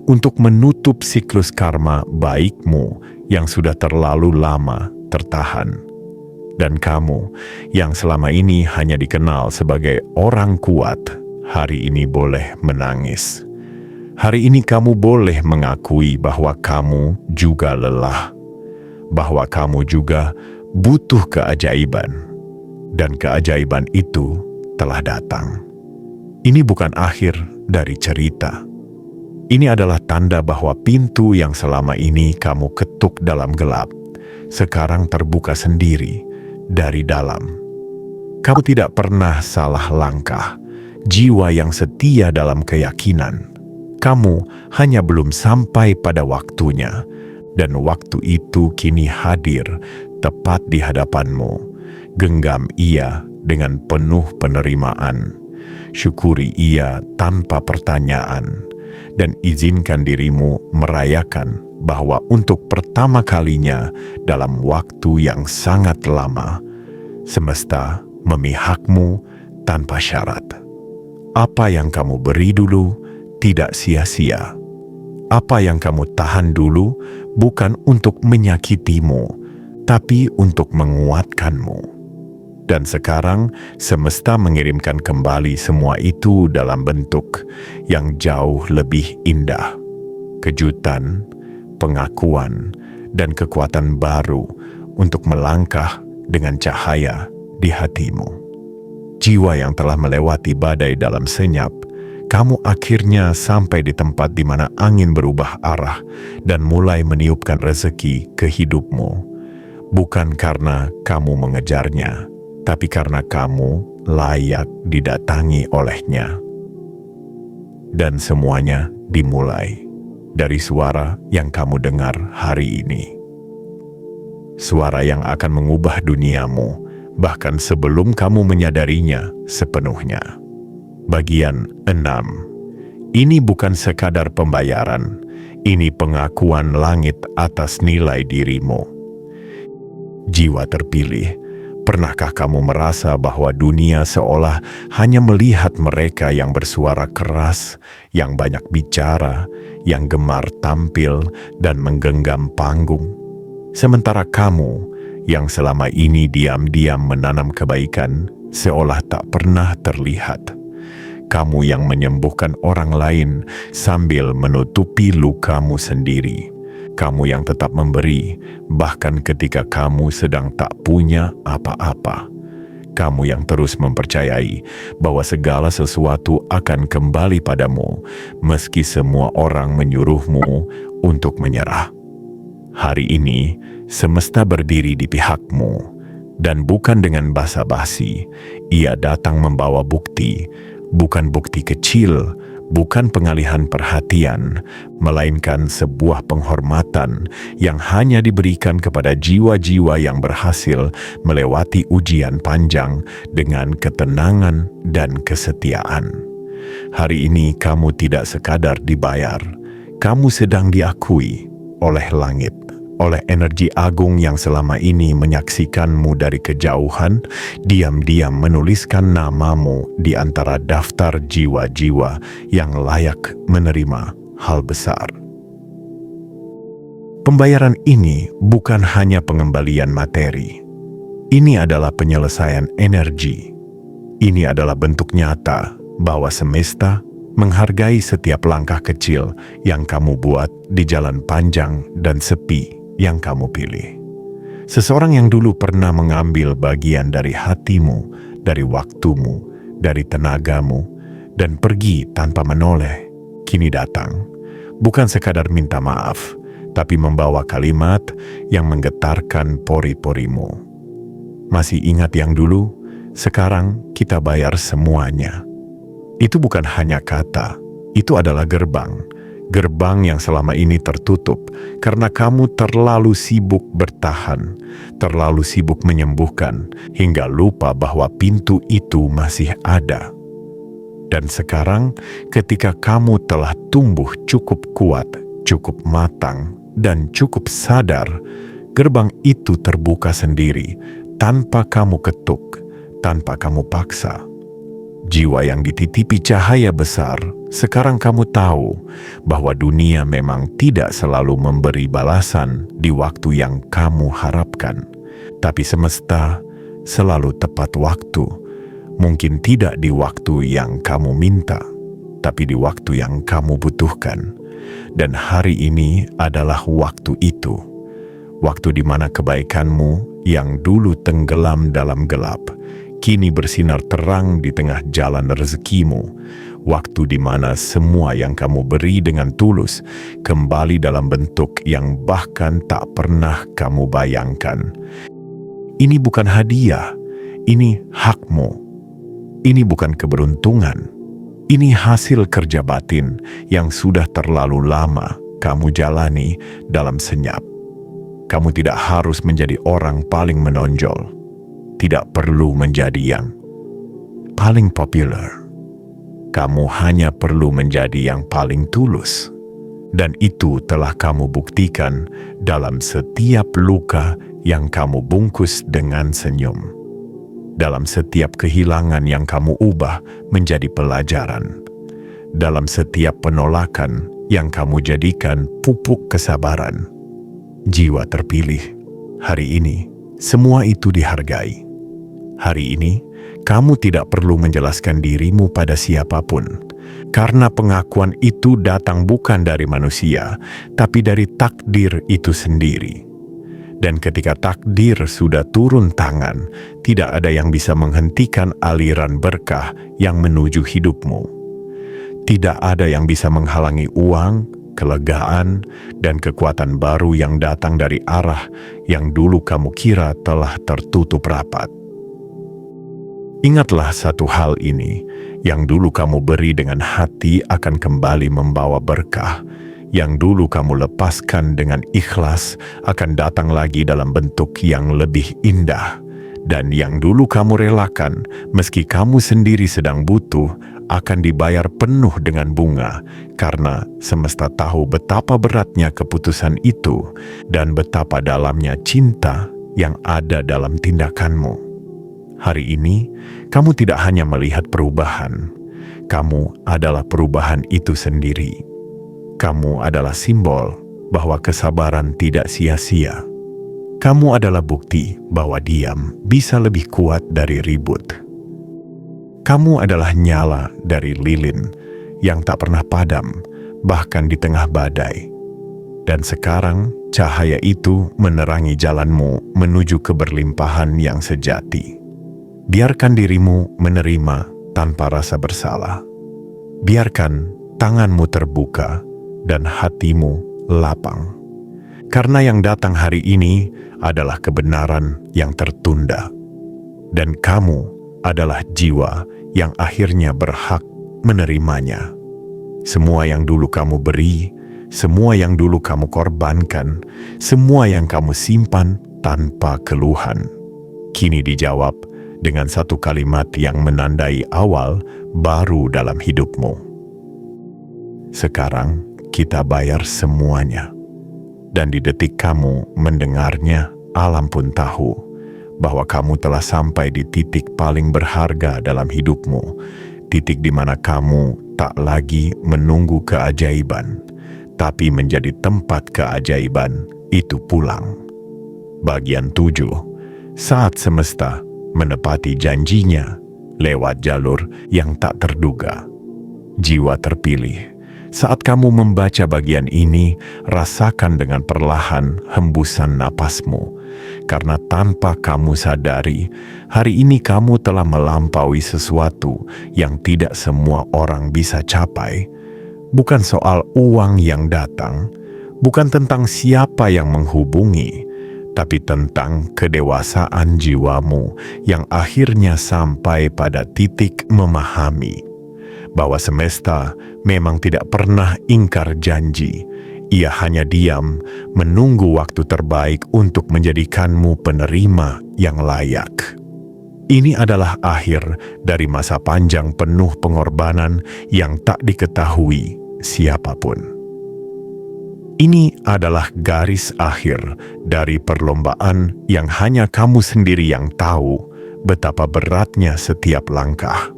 Untuk menutup siklus karma baikmu yang sudah terlalu lama tertahan. Dan kamu yang selama ini hanya dikenal sebagai orang kuat, hari ini boleh menangis. Hari ini kamu boleh mengakui bahwa kamu juga lelah. Bahwa kamu juga butuh keajaiban. Dan keajaiban itu telah datang. Ini bukan akhir dari cerita. Ini adalah tanda bahwa pintu yang selama ini kamu ketuk dalam gelap, sekarang terbuka sendiri dari dalam. Kamu tidak pernah salah langkah, jiwa yang setia dalam keyakinan. Kamu hanya belum sampai pada waktunya, dan waktu itu kini hadir tepat di hadapanmu. Genggam ia dengan penuh penerimaan. Syukuri ia tanpa pertanyaan, dan izinkan dirimu merayakan bahwa untuk pertama kalinya dalam waktu yang sangat lama, semesta memihakmu tanpa syarat. Apa yang kamu beri dulu tidak sia-sia. Apa yang kamu tahan dulu bukan untuk menyakitimu, tapi untuk menguatkanmu. Dan sekarang semesta mengirimkan kembali semua itu dalam bentuk yang jauh lebih indah. Kejutan, pengakuan, dan kekuatan baru untuk melangkah dengan cahaya di hatimu. Jiwa yang telah melewati badai dalam senyap, kamu akhirnya sampai di tempat di mana angin berubah arah dan mulai meniupkan rezeki ke hidupmu. Bukan karena kamu mengejarnya, tapi karena kamu layak didatangi olehnya. Dan semuanya dimulai dari suara yang kamu dengar hari ini. Suara yang akan mengubah duniamu, bahkan sebelum kamu menyadarinya sepenuhnya. Bagian 6. Ini bukan sekadar pembayaran, ini pengakuan langit atas nilai dirimu. Jiwa terpilih, pernahkah kamu merasa bahwa dunia seolah hanya melihat mereka yang bersuara keras, yang banyak bicara, yang gemar tampil dan menggenggam panggung? Sementara kamu yang selama ini diam-diam menanam kebaikan seolah tak pernah terlihat. Kamu yang menyembuhkan orang lain sambil menutupi lukamu sendiri. Kamu yang tetap memberi, bahkan ketika kamu sedang tak punya apa-apa. Kamu yang terus mempercayai bahwa segala sesuatu akan kembali padamu, meski semua orang menyuruhmu untuk menyerah. Hari ini, semesta berdiri di pihakmu, dan bukan dengan basa-basi. Ia datang membawa bukti, bukan bukti kecil, bukan pengalihan perhatian, melainkan sebuah penghormatan yang hanya diberikan kepada jiwa-jiwa yang berhasil melewati ujian panjang dengan ketenangan dan kesetiaan. Hari ini kamu tidak sekadar dibayar, kamu sedang diakui oleh langit, oleh energi agung yang selama ini menyaksikanmu dari kejauhan, diam-diam menuliskan namamu di antara daftar jiwa-jiwa yang layak menerima hal besar. Pembayaran ini bukan hanya pengembalian materi. Ini adalah penyelesaian energi. Ini adalah bentuk nyata bahwa semesta menghargai setiap langkah kecil yang kamu buat di jalan panjang dan sepi yang kamu pilih. Seseorang yang dulu pernah mengambil bagian dari hatimu, dari waktumu, dari tenagamu, dan pergi tanpa menoleh, kini datang, bukan sekadar minta maaf, tapi membawa kalimat yang menggetarkan pori-porimu. Masih ingat yang dulu? Sekarang kita bayar semuanya. Itu bukan hanya kata, itu adalah gerbang. Gerbang yang selama ini tertutup karena kamu terlalu sibuk bertahan, terlalu sibuk menyembuhkan, hingga lupa bahwa pintu itu masih ada. Dan sekarang, ketika kamu telah tumbuh cukup kuat, cukup matang, dan cukup sadar, gerbang itu terbuka sendiri, tanpa kamu ketuk, tanpa kamu paksa. Jiwa yang dititipi cahaya besar, sekarang kamu tahu bahwa dunia memang tidak selalu memberi balasan di waktu yang kamu harapkan. Tapi semesta selalu tepat waktu. Mungkin tidak di waktu yang kamu minta, tapi di waktu yang kamu butuhkan. Dan hari ini adalah waktu itu. Waktu di mana kebaikanmu yang dulu tenggelam dalam gelap, kini bersinar terang di tengah jalan rezekimu. waktu di mana semua yang kamu beri dengan tulus kembali dalam bentuk yang bahkan tak pernah kamu bayangkan. Ini bukan hadiah, ini hakmu. Ini bukan keberuntungan, ini hasil kerja batin yang sudah terlalu lama kamu jalani dalam senyap. Kamu tidak harus menjadi orang paling menonjol, tidak perlu menjadi yang paling populer. Kamu hanya perlu menjadi yang paling tulus. Dan itu telah kamu buktikan dalam setiap luka yang kamu bungkus dengan senyum. Dalam setiap kehilangan yang kamu ubah menjadi pelajaran. Dalam setiap penolakan yang kamu jadikan pupuk kesabaran. Jiwa terpilih, hari ini semua itu dihargai. Hari ini, kamu tidak perlu menjelaskan dirimu pada siapapun, karena pengakuan itu datang bukan dari manusia, tapi dari takdir itu sendiri. Dan ketika takdir sudah turun tangan, tidak ada yang bisa menghentikan aliran berkah yang menuju hidupmu. Tidak ada yang bisa menghalangi uang, kelegaan, dan kekuatan baru yang datang dari arah yang dulu kamu kira telah tertutup rapat. Ingatlah satu hal ini, yang dulu kamu beri dengan hati akan kembali membawa berkah, yang dulu kamu lepaskan dengan ikhlas akan datang lagi dalam bentuk yang lebih indah, dan yang dulu kamu relakan meski kamu sendiri sedang butuh akan dibayar penuh dengan bunga, karena semesta tahu betapa beratnya keputusan itu dan betapa dalamnya cinta yang ada dalam tindakanmu. Hari ini, kamu tidak hanya melihat perubahan, kamu adalah perubahan itu sendiri. Kamu adalah simbol bahwa kesabaran tidak sia-sia. Kamu adalah bukti bahwa diam bisa lebih kuat dari ribut. Kamu adalah nyala dari lilin yang tak pernah padam, bahkan di tengah badai. Dan sekarang, cahaya itu menerangi jalanmu menuju keberlimpahan yang sejati. Biarkan dirimu menerima tanpa rasa bersalah. Biarkan tanganmu terbuka dan hatimu lapang. Karena yang datang hari ini adalah kebenaran yang tertunda. Dan kamu adalah jiwa yang akhirnya berhak menerimanya. Semua yang dulu kamu beri, semua yang dulu kamu korbankan, semua yang kamu simpan tanpa keluhan, kini dijawab dengan satu kalimat yang menandai awal baru dalam hidupmu. Sekarang kita bayar semuanya. Dan di detik kamu mendengarnya, alam pun tahu bahwa kamu telah sampai di titik paling berharga dalam hidupmu. Titik di mana kamu tak lagi menunggu keajaiban, tapi menjadi tempat keajaiban itu pulang. Bagian 7. Saat semesta menepati janjinya lewat jalur yang tak terduga. Jiwa terpilih, saat kamu membaca bagian ini, rasakan dengan perlahan hembusan napasmu, karena tanpa kamu sadari, hari ini kamu telah melampaui sesuatu yang tidak semua orang bisa capai. Bukan soal uang yang datang, bukan tentang siapa yang menghubungi, tapi tentang kedewasaan jiwamu yang akhirnya sampai pada titik memahami bahwa semesta memang tidak pernah ingkar janji. Ia hanya diam menunggu waktu terbaik untuk menjadikanmu penerima yang layak. Ini adalah akhir dari masa panjang penuh pengorbanan yang tak diketahui siapapun. Ini adalah garis akhir dari perlombaan yang hanya kamu sendiri yang tahu betapa beratnya setiap langkah.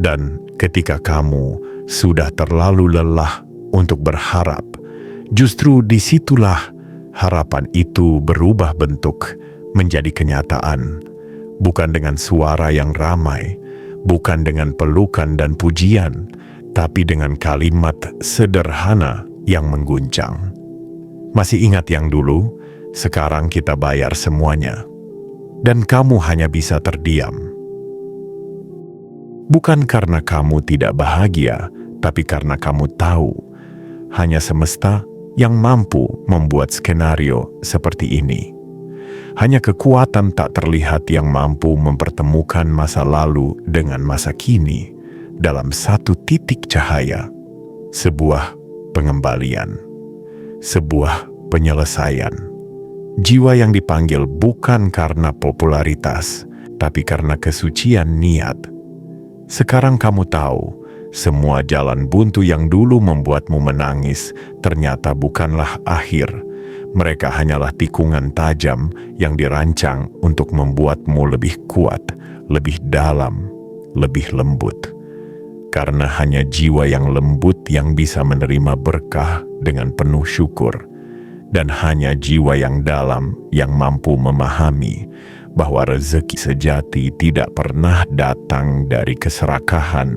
Dan ketika kamu sudah terlalu lelah untuk berharap, justru disitulah harapan itu berubah bentuk menjadi kenyataan. Bukan dengan suara yang ramai, bukan dengan pelukan dan pujian, tapi dengan kalimat sederhana yang mengguncang. Masih ingat yang dulu? Sekarang kita bayar semuanya. Dan kamu hanya bisa terdiam. Bukan karena kamu tidak bahagia, tapi karena kamu tahu hanya semesta yang mampu membuat skenario seperti ini. Hanya kekuatan tak terlihat yang mampu mempertemukan masa lalu dengan masa kini dalam satu titik cahaya. Sebuah pengembalian, sebuah penyelesaian. Jiwa yang dipanggil bukan karena popularitas, tapi karena kesucian niat. Sekarang kamu tahu, semua jalan buntu yang dulu membuatmu menangis ternyata bukanlah akhir. Mereka hanyalah tikungan tajam yang dirancang untuk membuatmu lebih kuat, lebih dalam, lebih lembut. Karena hanya jiwa yang lembut yang bisa menerima berkah dengan penuh syukur. Dan hanya jiwa yang dalam yang mampu memahami bahwa rezeki sejati tidak pernah datang dari keserakahan,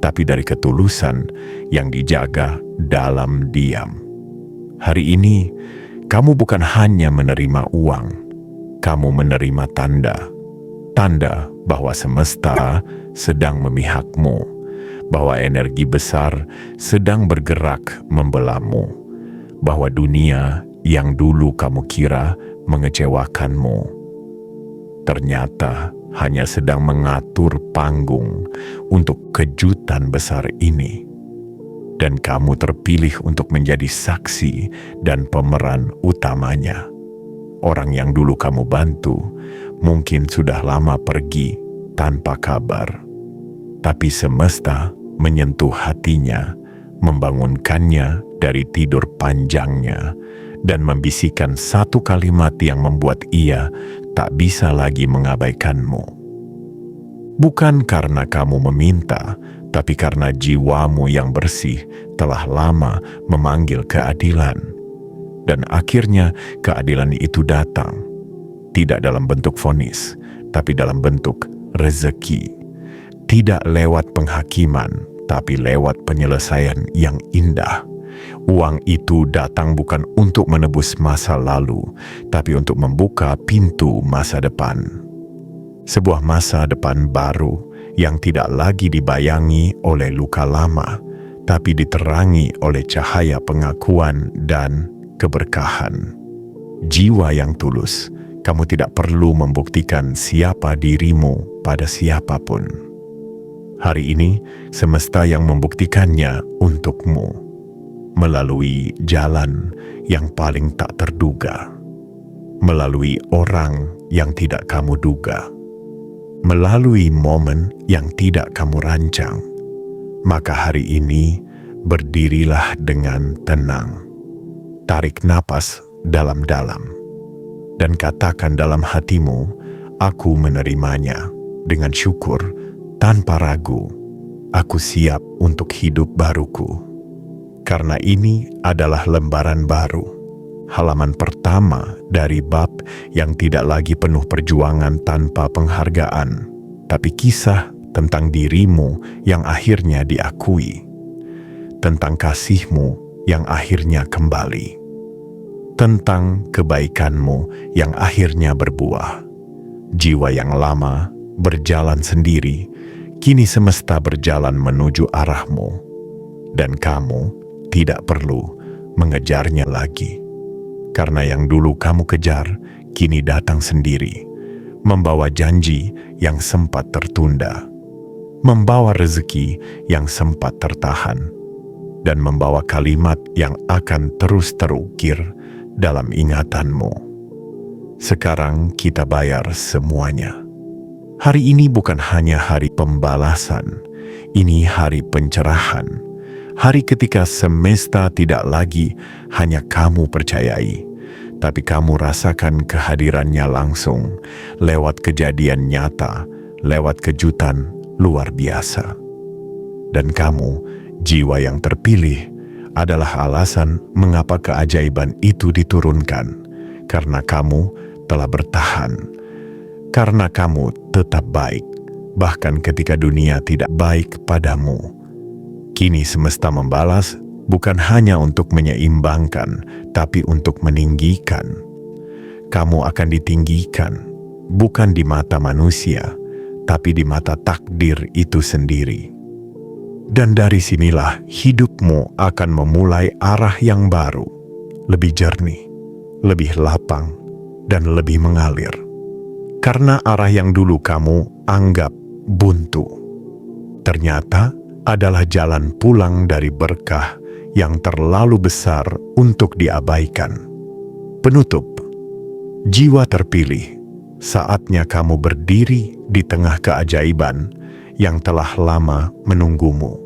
tapi dari ketulusan yang dijaga dalam diam. Hari ini, kamu bukan hanya menerima uang, kamu menerima tanda. Tanda bahwa semesta sedang memihakmu, bahwa energi besar sedang bergerak membelamu, bahwa dunia yang dulu kamu kira mengecewakanmu, ternyata hanya sedang mengatur panggung untuk kejutan besar ini. Dan kamu terpilih untuk menjadi saksi dan pemeran utamanya. Orang yang dulu kamu bantu mungkin sudah lama pergi tanpa kabar. Tapi semesta menyentuh hatinya, membangunkannya dari tidur panjangnya, dan membisikkan satu kalimat yang membuat ia tak bisa lagi mengabaikanmu. Bukan karena kamu meminta, tapi karena jiwamu yang bersih telah lama memanggil keadilan. Dan akhirnya keadilan itu datang, tidak dalam bentuk vonis, tapi dalam bentuk rezeki. Tidak lewat penghakiman, tapi lewat penyelesaian yang indah. Uang itu datang bukan untuk menebus masa lalu, tapi untuk membuka pintu masa depan. Sebuah masa depan baru yang tidak lagi dibayangi oleh luka lama, tapi diterangi oleh cahaya pengakuan dan keberkahan. Jiwa yang tulus, kamu tidak perlu membuktikan siapa dirimu pada siapapun. Hari ini, semesta yang membuktikannya untukmu. Melalui jalan yang paling tak terduga, melalui orang yang tidak kamu duga, melalui momen yang tidak kamu rancang. Maka hari ini berdirilah dengan tenang, tarik napas dalam-dalam, dan katakan dalam hatimu, aku menerimanya dengan syukur tanpa ragu. Aku siap untuk hidup baruku. Karena ini adalah lembaran baru, halaman pertama dari bab yang tidak lagi penuh perjuangan tanpa penghargaan, tapi kisah tentang dirimu yang akhirnya diakui, tentang kasihmu yang akhirnya kembali, tentang kebaikanmu yang akhirnya berbuah. Jiwa yang lama berjalan sendiri, kini semesta berjalan menuju arahmu, dan kamu tidak perlu mengejarnya lagi. Karena yang dulu kamu kejar, kini datang sendiri, membawa janji yang sempat tertunda, membawa rezeki yang sempat tertahan, dan membawa kalimat yang akan terus terukir dalam ingatanmu. Sekarang kita bayar semuanya. Hari ini bukan hanya hari pembalasan, ini hari pencerahan. Hari ketika semesta tidak lagi hanya kamu percayai, tapi kamu rasakan kehadirannya langsung, lewat kejadian nyata, lewat kejutan luar biasa. Dan kamu, jiwa yang terpilih, adalah alasan mengapa keajaiban itu diturunkan, karena kamu telah bertahan, karena kamu tetap baik, bahkan ketika dunia tidak baik padamu. Kini semesta membalas bukan hanya untuk menyeimbangkan, tapi untuk meninggikan. Kamu akan ditinggikan, bukan di mata manusia, tapi di mata takdir itu sendiri. Dan dari sinilah hidupmu akan memulai arah yang baru, lebih jernih, lebih lapang, dan lebih mengalir. Karena arah yang dulu kamu anggap buntu, ternyata adalah jalan pulang dari berkah yang terlalu besar untuk diabaikan. Penutup, jiwa terpilih, saatnya kamu berdiri di tengah keajaiban yang telah lama menunggumu.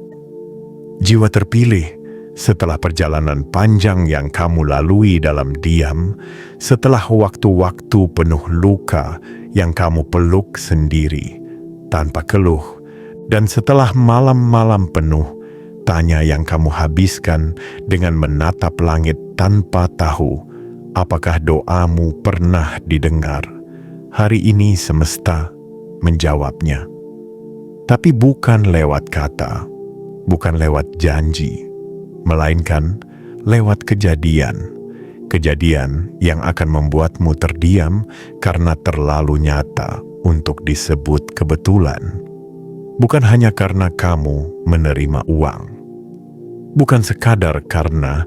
Jiwa terpilih, setelah perjalanan panjang yang kamu lalui dalam diam, setelah waktu-waktu penuh luka yang kamu peluk sendiri, tanpa keluh, dan setelah malam-malam penuh tanya yang kamu habiskan dengan menatap langit tanpa tahu apakah doamu pernah didengar. Hari ini semesta menjawabnya. Tapi bukan lewat kata, bukan lewat janji, melainkan lewat kejadian. Kejadian yang akan membuatmu terdiam karena terlalu nyata untuk disebut kebetulan. Bukan hanya karena kamu menerima uang. Bukan sekadar karena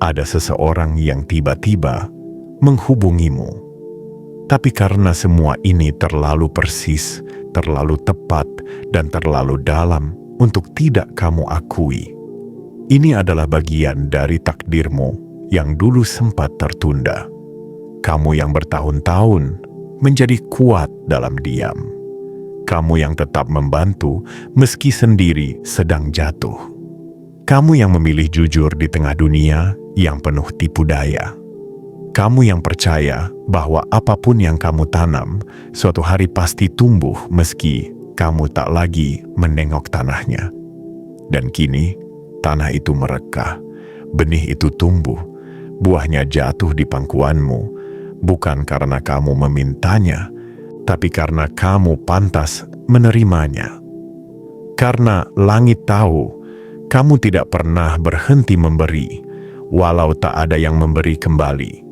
ada seseorang yang tiba-tiba menghubungimu. Tapi karena semua ini terlalu persis, terlalu tepat, dan terlalu dalam untuk tidak kamu akui. Ini adalah bagian dari takdirmu yang dulu sempat tertunda. Kamu yang bertahun-tahun menjadi kuat dalam diam. Kamu yang tetap membantu meski sendiri sedang jatuh. Kamu yang memilih jujur di tengah dunia yang penuh tipu daya. Kamu yang percaya bahwa apapun yang kamu tanam, suatu hari pasti tumbuh meski kamu tak lagi menengok tanahnya. Dan kini, tanah itu merekah, benih itu tumbuh, buahnya jatuh di pangkuanmu, bukan karena kamu memintanya, tapi karena kamu pantas menerimanya. Karena langit tahu, kamu tidak pernah berhenti memberi, walau tak ada yang memberi kembali.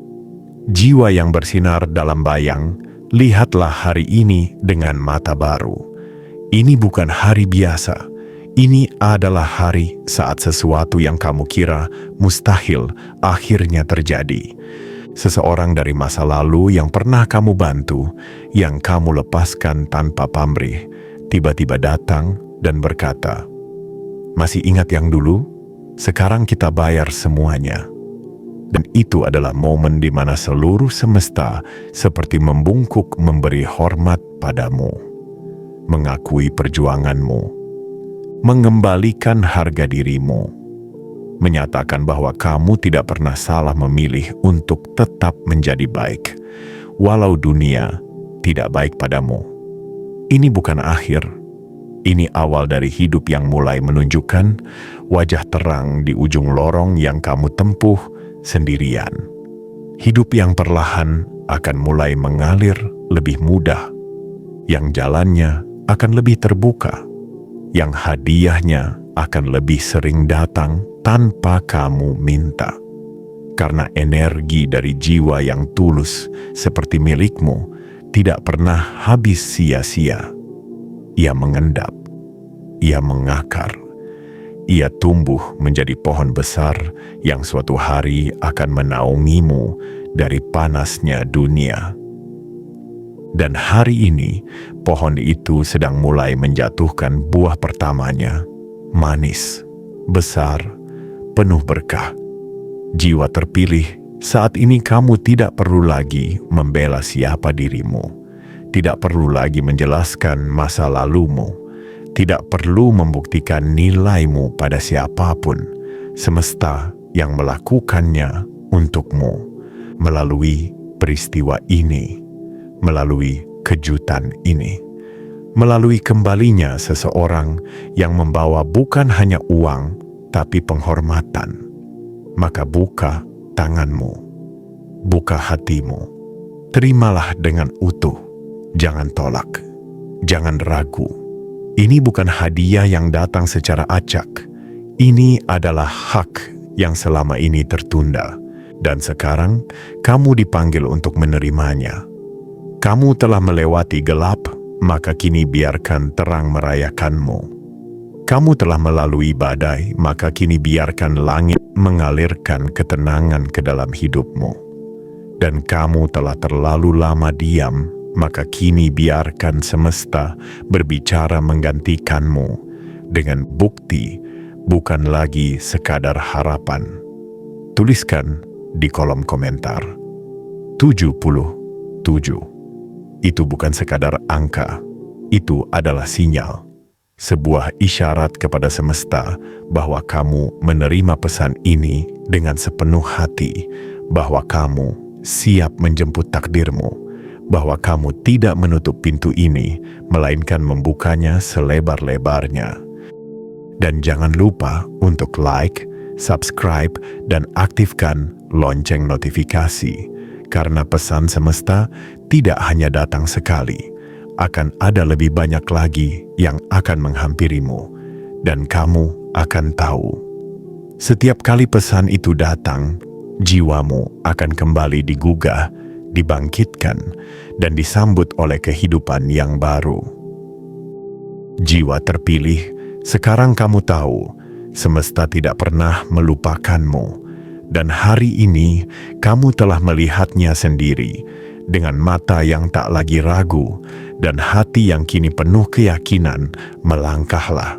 Jiwa yang bersinar dalam bayang, lihatlah hari ini dengan mata baru. Ini bukan hari biasa. Ini adalah hari saat sesuatu yang kamu kira mustahil akhirnya terjadi. Seseorang dari masa lalu yang pernah kamu bantu, yang kamu lepaskan tanpa pamrih, tiba-tiba datang dan berkata, "Masih ingat yang dulu? Sekarang kita bayar semuanya." Dan itu adalah momen di mana seluruh semesta seperti membungkuk memberi hormat padamu, mengakui perjuanganmu, mengembalikan harga dirimu, menyatakan bahwa kamu tidak pernah salah memilih untuk tetap menjadi baik, walau dunia tidak baik padamu. Ini bukan akhir, ini awal dari hidup yang mulai menunjukkan wajah terang di ujung lorong yang kamu tempuh sendirian. Hidup yang perlahan akan mulai mengalir lebih mudah, yang jalannya akan lebih terbuka, yang hadiahnya akan lebih sering datang tanpa kamu minta. Karena energi dari jiwa yang tulus seperti milikmu tidak pernah habis sia-sia. Ia mengendap, ia mengakar, ia tumbuh menjadi pohon besar yang suatu hari akan menaungimu dari panasnya dunia. Dan hari ini, pohon itu sedang mulai menjatuhkan buah pertamanya, manis, besar, penuh berkah. Jiwa terpilih, saat ini kamu tidak perlu lagi membela siapa dirimu, tidak perlu lagi menjelaskan masa lalumu, tidak perlu membuktikan nilaimu pada siapapun. Semesta yang melakukannya untukmu melalui peristiwa ini, melalui kejutan ini, melalui kembalinya seseorang yang membawa bukan hanya uang, tapi penghormatan. Maka buka tanganmu, buka hatimu, terimalah dengan utuh, jangan tolak, jangan ragu. Ini bukan hadiah yang datang secara acak. Ini adalah hak yang selama ini tertunda. Dan sekarang kamu dipanggil untuk menerimanya. Kamu telah melewati gelap, maka kini biarkan terang merayakanmu. Kamu telah melalui badai, maka kini biarkan langit mengalirkan ketenangan ke dalam hidupmu. Dan kamu telah terlalu lama diam, maka kini biarkan semesta berbicara menggantikanmu dengan bukti, bukan lagi sekadar harapan. Tuliskan di kolom komentar. 77. Itu bukan sekadar angka, itu adalah sinyal. Sebuah isyarat kepada semesta bahwa kamu menerima pesan ini dengan sepenuh hati, bahwa kamu siap menjemput takdirmu, bahwa kamu tidak menutup pintu ini, melainkan membukanya selebar-lebarnya. Dan jangan lupa untuk like, subscribe, dan aktifkan lonceng notifikasi, karena pesan semesta tidak hanya datang sekali, akan ada lebih banyak lagi yang akan menghampirimu, dan kamu akan tahu. Setiap kali pesan itu datang, jiwamu akan kembali digugah, dibangkitkan, dan disambut oleh kehidupan yang baru. Jiwa terpilih, sekarang kamu tahu, semesta tidak pernah melupakanmu, dan hari ini kamu telah melihatnya sendiri, dengan mata yang tak lagi ragu, dan hati yang kini penuh keyakinan. Melangkahlah,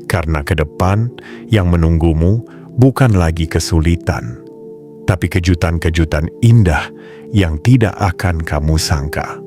karena ke depan yang menunggumu bukan lagi kesulitan, tapi kejutan-kejutan indah yang tidak akan kamu sangka.